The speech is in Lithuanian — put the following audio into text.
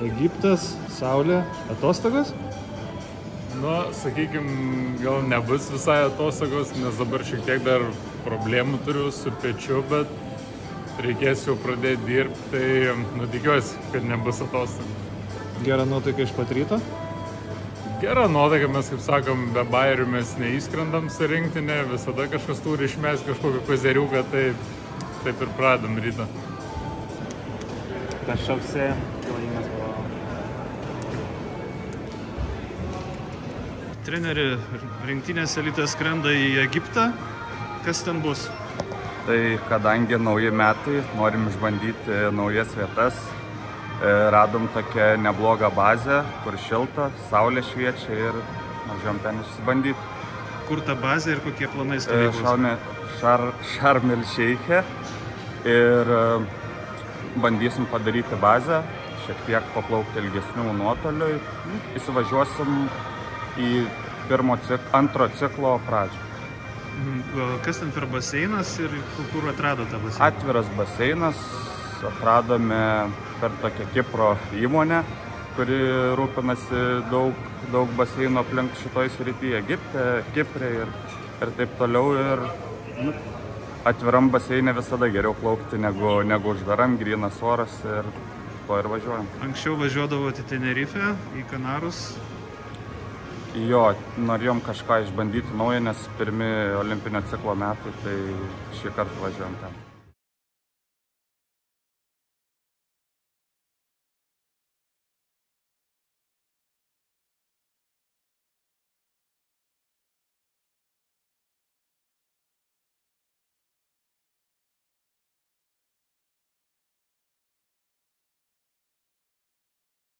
Egiptas, saulė, atostogos? Nu, sakykime, gal nebus visai atostogos, nes dabar šiek tiek dar problemų turiu su pečiu, bet reikės jau pradėti dirbti, tai tikiuosi, kad nebus atostogų. Gera nuotaika iš pat ryto? Gera nuotaika, mes, kaip sakom, be bairių mes neįskrendam su rinktinė, visada kažkas turi išmesti kažkokią kozeriuką, tai taip ir pradam rytą. Kažkaip se klaimas buvo. Treneri, rinktinės elitas skrenda į Egiptą. Kas ten bus? Tai kadangi nauji metai, norim išbandyti naujas vietas. Radom tokią neblogą bazę, kur šilta, saulė šviečia ir važiuojam ten išsibandyti. Kur ta bazė ir kokie planai stovyklos? Šarm el Šeiche ir bandysim padaryti bazę, šiek tiek paplaukti ilgesnių nuotolių. Įsivažiuosim į antro ciklo pradžią. Kas ten per baseinas ir kur atrado tą baseiną? Atviras baseinas, atradome per tokią Kipro įmonę, kuri rūpinasi daug baseinų aplink šitoj srityje, Egipte, Kipre ir taip toliau. Ir atviram baseine visada geriau plaukti negu uždaram, grynas oras ir to ir važiuojam. Anksčiau važiuodavote į Tenerifę, į Kanarus? Jo, norėjom kažką išbandyti naują, nes pirmi olimpinio ciklo metai, tai šį kartą važiuojam ten.